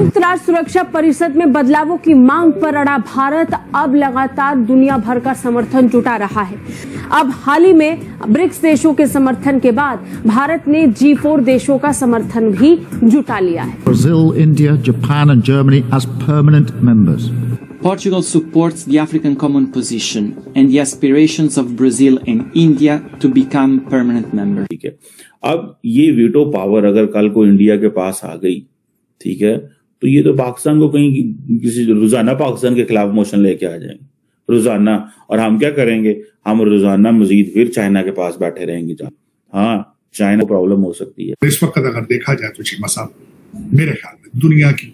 संयुक्त राष्ट्र सुरक्षा परिषद में बदलावों की मांग पर अड़ा भारत अब लगातार दुनिया भर का समर्थन जुटा रहा है। अब हाल ही में ब्रिक्स देशों के समर्थन के बाद भारत ने G4 देशों का समर्थन भी जुटा लिया है। Brazil, India, Japan and Germany as permanent members. Portugal supports the African Common Position and the aspirations of Brazil and India to become permanent members. ठीक है, अब ये वीटो पावर अगर कल को इंडिया के पास आ गई, ठीक है, तो ये तो पाकिस्तान को कहीं किसी रोजाना पाकिस्तान के खिलाफ मोशन लेके आ जाएंगे रोजाना, और हम क्या करेंगे, हम रोजाना मजीद फिर चाइना के पास बैठे रहेंगे। हाँ, चाइना को प्रॉब्लम हो सकती है। इस वक्त अगर देखा जाए तो चीमा साहब, मेरे ख्याल में दुनिया की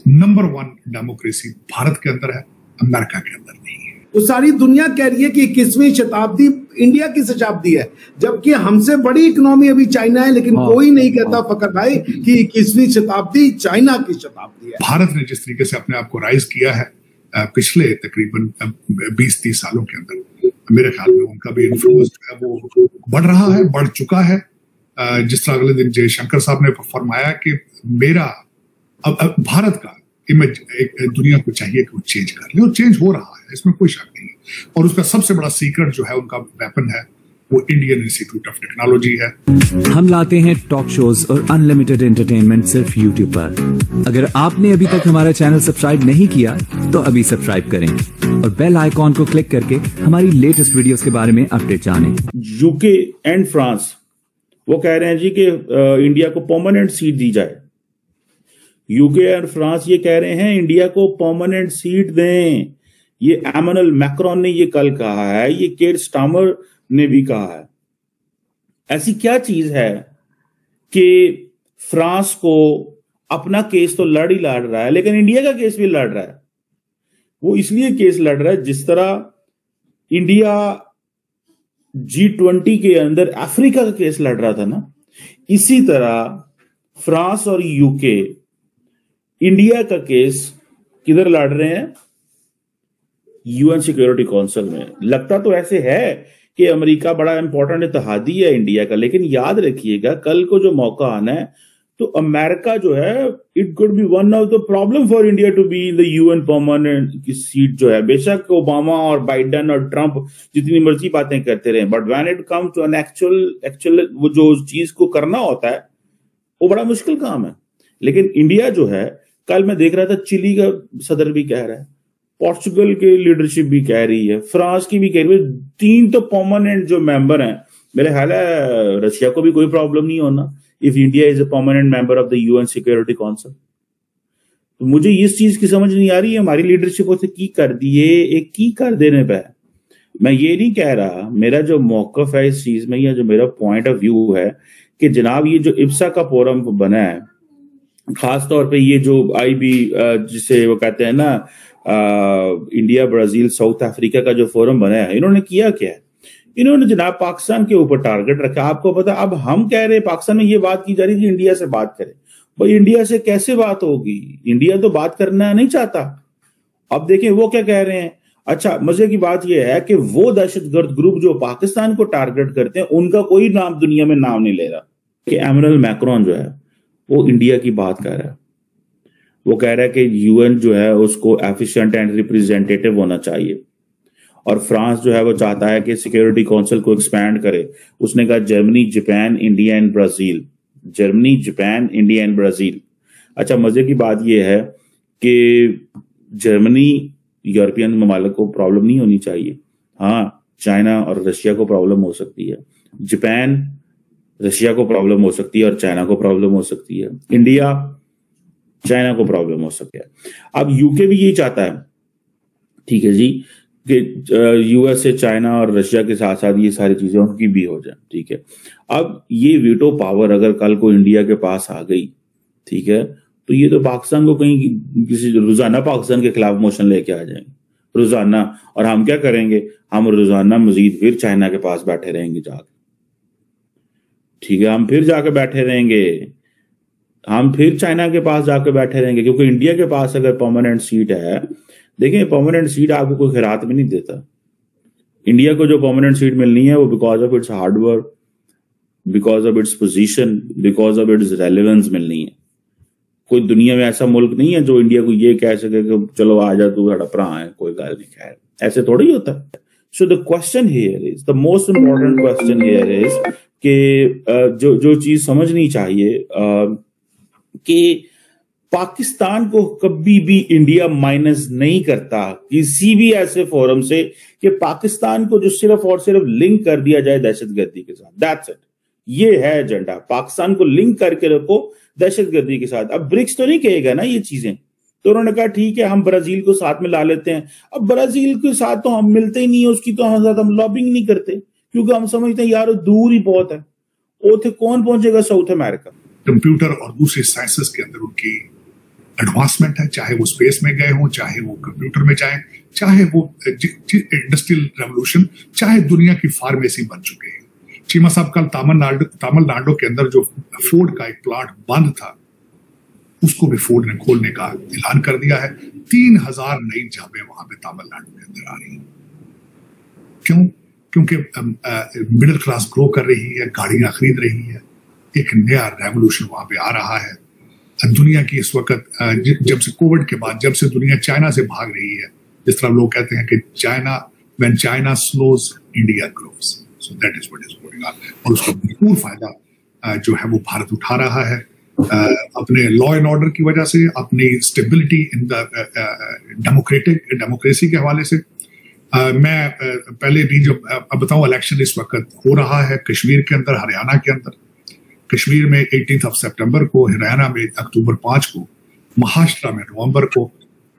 नंबर 1 डेमोक्रेसी भारत के अंदर है, अमेरिका के अंदर नहीं है। तो सारी दुनिया कह रही है कि 21वीं शताब्दी इंडिया की शताब्दी है, जबकि हमसे बड़ी इकोनॉमी अभी चाइना है, लेकिन कोई नहीं कहता फकर भाई कि 21वीं शताब्दी चाइना की शताब्दी है। भारत ने जिस तरीके से अपने आप को राइज किया है पिछले तकरीबन 20-30 सालों के अंदर, मेरे ख्याल में उनका भी इन्फ्लुएंस जो है वो बढ़ रहा है, बढ़ चुका है। जिस तरह अगले दिन जयशंकर साहब ने फरमाया कि मेरा अब भारत का इमेज दुनिया को चाहिए कि वो चेंज कर ले, और चेंज हो रहा है, इसमें कोई शक नहीं है। और उसका सबसे बड़ा सीक्रेट जो है, उनका वेपन है, वो इंडियन इंस्टीट्यूट ऑफ टेक्नोलॉजी है। हम लाते हैं टॉक शोज और अनलिमिटेड एंटरटेनमेंट सिर्फ यूट्यूब पर। अगर आपने अभी तक हमारा चैनल सब्सक्राइब नहीं किया तो अभी सब्सक्राइब करें और बेल आइकॉन को क्लिक करके हमारी लेटेस्ट वीडियोस के बारे में अपडेट जानें। यूके एंड फ्रांस वो कह रहे हैं जी कि इंडिया को परमानेंट सीट दी जाए। यूके और फ्रांस ये कह रहे हैं इंडिया को परमानेंट सीट दें। ये एमैनुअल मैक्रोन ने ये कल कहा है, ये केर स्टामर ने भी कहा है। ऐसी क्या चीज है कि फ्रांस को अपना केस तो लड़ ही लड़ रहा है, लेकिन इंडिया का केस भी लड़ रहा है। वो इसलिए केस लड़ रहा है, जिस तरह इंडिया G20 के अंदर अफ्रीका का केस लड़ रहा था ना, इसी तरह फ्रांस और यूके इंडिया का केस किधर लड़ रहे हैं, यूएन सिक्योरिटी काउंसिल में। लगता तो ऐसे है कि अमेरिका बड़ा इंपॉर्टेंट इत्तेहादी है इंडिया का, लेकिन याद रखिएगा कल को जो मौका आना है तो अमेरिका जो है, it could be one of the problem for India to be in the UN permanent की सीट जो है। बेशक ओबामा और बाइडेन और ट्रंप जितनी मर्जी बातें करते रहे, but when it comes to an actual वो जो चीज को करना होता है वो बड़ा मुश्किल काम है। लेकिन इंडिया जो है, कल मैं देख रहा था चिली का सदर भी कह रहा है, पोर्चुगल की लीडरशिप भी कह रही है, फ्रांस की भी कह रही है, 3 तो परमानेंट जो मेंबर हैं। मेरे ख्याल है रशिया को भी कोई प्रॉब्लम नहीं होना if India is a permanent member of the UN security council. तो मुझे इस चीज की समझ नहीं आ रही है हमारी लीडरशिप उसे की कर दिए, एक की कर देने पे। मैं ये नहीं कह रहा, मेरा जो मौकफ है इस चीज में या जो मेरा पॉइंट ऑफ व्यू है कि जनाब ये जो इब्सा का फोरम बना है, खासतौर पे ये जो आईबी जिसे वो कहते हैं ना इंडिया ब्राजील साउथ अफ्रीका का जो फोरम बना है, इन्होंने किया क्या है? इन्होंने जनाब पाकिस्तान के ऊपर टारगेट रखा। आपको पता, अब हम कह रहे हैं, पाकिस्तान में ये बात की जा रही थी इंडिया से बात करें। भाई इंडिया से कैसे बात होगी? इंडिया तो बात करना नहीं चाहता। अब देखें वो क्या कह रहे हैं। अच्छा, मजे की बात यह है कि वो दहशतगर्द ग्रुप जो पाकिस्तान को टारगेट करते हैं, उनका कोई नाम दुनिया में नाम नहीं ले रहा। कि एमैनुअल मैक्रोन जो है वो इंडिया की बात कर रहा है। वो कह रहा है कि यूएन जो है उसको एफिशिएंट एंड रिप्रेजेंटेटिव होना चाहिए, और फ्रांस जो है वो चाहता है कि सिक्योरिटी काउंसिल को एक्सपैंड करे। उसने कहा Germany, Japan, India and Brazil. Germany, Japan, India and Brazil. अच्छा, मजे की बात यह है कि जर्मनी यूरोपियन ममालिक को प्रॉब्लम नहीं होनी चाहिए। हाँ, चाइना और रशिया को प्रॉब्लम हो सकती है, जापान रशिया को प्रॉब्लम हो सकती है और चाइना को प्रॉब्लम हो सकती है, इंडिया चाइना को प्रॉब्लम हो सकती है। अब यूके भी यही चाहता है, ठीक है जी, कि यूएसए, चाइना और रशिया के साथ साथ ये सारी चीजें उनकी भी हो जाए, ठीक है। अब ये वीटो पावर अगर कल को इंडिया के पास आ गई, ठीक है, तो ये तो पाकिस्तान को कहीं किसी रोजाना पाकिस्तान के खिलाफ मोशन लेके आ जाएंगे रोजाना, और हम क्या करेंगे, हम रोजाना मजीद फिर चाइना के पास बैठे रहेंगे जाके, ठीक है, हम फिर जाके बैठे रहेंगे, हम फिर चाइना के पास जाके बैठे रहेंगे, क्योंकि इंडिया के पास अगर परमानेंट सीट है, देखिए परमानेंट सीट आपको कोई खैरात में नहीं देता। इंडिया को जो परमानेंट सीट मिलनी है वो because of its hard work, because of its position, because of its relevance मिलनी है। कोई दुनिया में ऐसा मुल्क नहीं है जो इंडिया को ये कह सके कि चलो आ जा तू साडा भरा है, कोई गल नहीं। खैर ऐसे थोड़ी होता है। So the question here is, the most important question here is कि जो चीज समझनी चाहिए कि पाकिस्तान को कभी भी इंडिया माइनस नहीं करता किसी भी ऐसे फोरम से कि पाकिस्तान को जो सिर्फ और सिर्फ लिंक कर दिया जाए दहशतगर्दी के साथ। दैट्स इट, ये है एजेंडा, पाकिस्तान को लिंक करके रखो दहशतगर्दी के साथ। अब ब्रिक्स तो नहीं कहेगा ना ये चीजें, तो उन्होंने कहा ठीक है हम ब्राजील को साथ में ला लेते हैं। अब ब्राजील के साथ तो हम मिलते ही नहीं है, उसकी तो हम लॉबिंग नहीं करते क्योंकि हम समझते हैं यार दूर ही बहुत है, उसे कौन पहुंचेगा साउथ अमेरिका। कंप्यूटर और दूसरी साइंसेस के अंदर उनकी एडवांसमेंट है, चाहे वो स्पेस में गए हों, चाहे वो कंप्यूटर में जाएं, चाहे वो इंडस्ट्रियल रेवोल्यूशन, चाहे दुनिया की फार्मेसी बन चुके हैं। चीमा साहब कल तमिलनाडु के अंदर जो फोर्ड का एक प्लांट बंद था उसको भी फोर्ड ने खोलने का ऐलान कर दिया है। 3000 नई जॉबें वहां पे तमिलनाडु के अंदर आ रही हैं। क्यों? क्योंकि मिडिल क्लास ग्रो कर रही है, गाड़ियां खरीद रही है, एक नया रेवोल्यूशन वहां पे आ रहा है। दुनिया की इस वक्त जब से कोविड के बाद जब से दुनिया चाइना से भाग रही है, जिस तरह लोग कहते हैं कि when China slows India grows, so that is what is going on. और उसका भरपूर फायदा जो है वो भारत उठा रहा है अपने लॉ एंड ऑर्डर की वजह से, अपनी स्टेबिलिटी इन द डेमोक्रेसी के हवाले से। मैं पहले भी जो अब बताऊं, इलेक्शन इस वक्त हो रहा है कश्मीर के अंदर, हरियाणा के अंदर। कश्मीर में 18 सितंबर को, हरियाणा में अक्टूबर 5 को, महाराष्ट्र में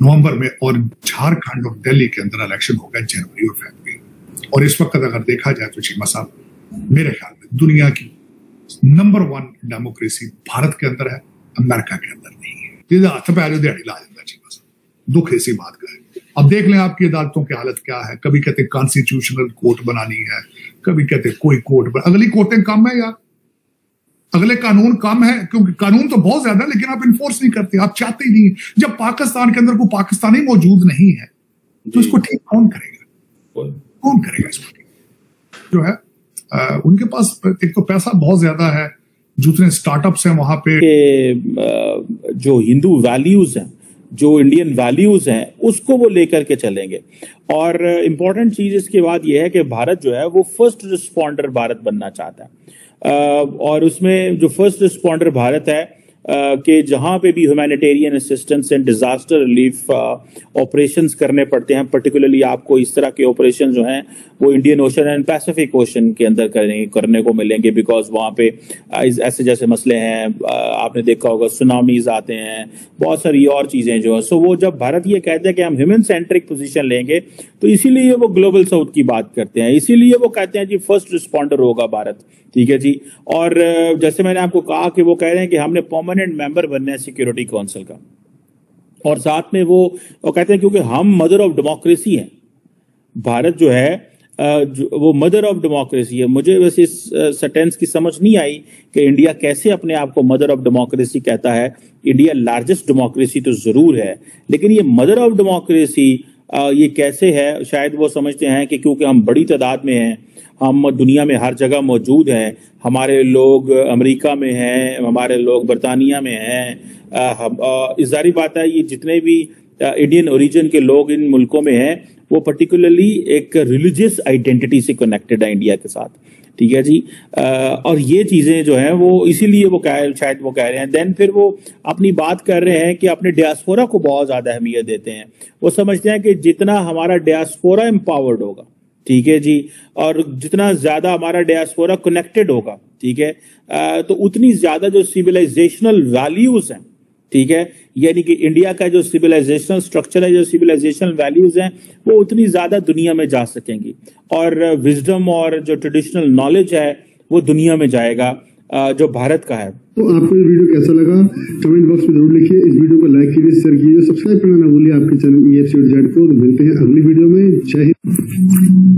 नवंबर में और झारखंड और दिल्ली के अंदर इलेक्शन होगा जनवरी और फरवरी। और इस वक्त अगर देखा जाए तो चीमा साहब, मेरे ख्याल में दुनिया की नंबर 1 डेमोक्रेसी भारत के अंदर है, अमेरिका के अंदर नहीं है। हाथ पे आगे दिहाड़ी ला जाता चीमा साहब, दुख इसी बात का है। अब देख लें आपकी अदालतों की हालत क्या है। कभी कहते कॉन्स्टिट्यूशनल कोर्ट बनानी है, कभी कहते कोई कोर्ट अगली कोर्टें कम है यार, अगले कानून कम है, क्योंकि कानून तो बहुत ज्यादा है लेकिन आप इन्फोर्स नहीं करते, आप चाहते ही नहीं। जब पाकिस्तान के अंदर कोई पाकिस्तानी मौजूद नहीं है तो इसको ठीक कौन करेगा? कौन करेगा इसको ठीक? जो है उनके पास एक तो पैसा बहुत ज्यादा है, जितने स्टार्टअप्स हैं वहां पे जो हिंदू वैल्यूज हैं, जो इंडियन वैल्यूज हैं, उसको वो लेकर के चलेंगे। और इम्पोर्टेंट चीज इसके बाद ये है कि भारत जो है वो फर्स्ट रिस्पॉन्डर भारत बनना चाहता है। और उसमें जो फर्स्ट रिस्पॉन्डर भारत है कि जहां पे भी humanitarian assistance and disaster relief operations करने पड़ते हैं, पर्टिकुलरली आपको इस तरह के ऑपरेशन जो हैं वो Indian ocean and Pacific ocean के अंदर करने को मिलेंगे, बिकॉज वहां पे ऐसे जैसे मसले हैं, आपने देखा होगा सुनामीज आते हैं, बहुत सारी और चीजें जो है। सो वो जब भारत ये कहते हैं कि हम ह्यूमन सेंट्रिक पोजीशन लेंगे, तो इसीलिए वो ग्लोबल साउथ की बात करते हैं, इसीलिए वो कहते हैं जी फर्स्ट रिस्पॉन्डर होगा भारत, ठीक है जी। और जैसे मैंने आपको कहा कि वो कह रहे हैं कि हमने परमानेंट मेंबर बनना है सिक्योरिटी काउंसिल का, और साथ में वो कहते हैं क्योंकि हम मदर ऑफ डेमोक्रेसी हैं, भारत जो है वो मदर ऑफ डेमोक्रेसी है। मुझे वैसे इस सेंटेंस की समझ नहीं आई कि इंडिया कैसे अपने आप को मदर ऑफ डेमोक्रेसी कहता है। इंडिया लार्जेस्ट डेमोक्रेसी तो जरूर है, लेकिन ये मदर ऑफ डेमोक्रेसी ये कैसे है? शायद वो समझते हैं कि क्योंकि हम बड़ी तादाद में हैं, हम दुनिया में हर जगह मौजूद हैं, हमारे लोग अमेरिका में हैं, हमारे लोग बरतानिया में हैं। इस जारी बात है ये जितने भी इंडियन ओरिजिन के लोग इन मुल्कों में हैं वो पर्टिकुलरली एक रिलीजियस आइडेंटिटी से कनेक्टेड है इंडिया के साथ, ठीक है जी। और ये चीजें जो हैं वो इसीलिए वो शायद वो कह रहे हैं। देन फिर वो अपनी बात कर रहे हैं कि अपने डियास्पोरा को बहुत ज्यादा अहमियत देते हैं। वो समझते हैं कि जितना हमारा डियास्पोरा एम्पावर्ड होगा, ठीक है जी, और जितना ज्यादा हमारा डियास्पोरा कनेक्टेड होगा, ठीक है, तो उतनी ज्यादा जो सिविलाइजेशनल वैल्यूज हैं, ठीक है, यानी कि इंडिया का जो सिविलाइजेशनल स्ट्रक्चर है, जो सिविलाइजेशनल वैल्यूज हैं, वो उतनी ज्यादा दुनिया में जा सकेंगी, और विजडम और जो ट्रेडिशनल नॉलेज है वो दुनिया में जाएगा जो भारत का है। तो आपको ये वीडियो कैसा लगा कमेंट बॉक्स में जरूर लिखिए। इस वीडियो को लाइक कीजिए, शेयर कीजिए, सब्सक्राइब करना ना भूलिए आपके चैनल EFC को। मिलते हैं अगली वीडियो में। जय हिंद।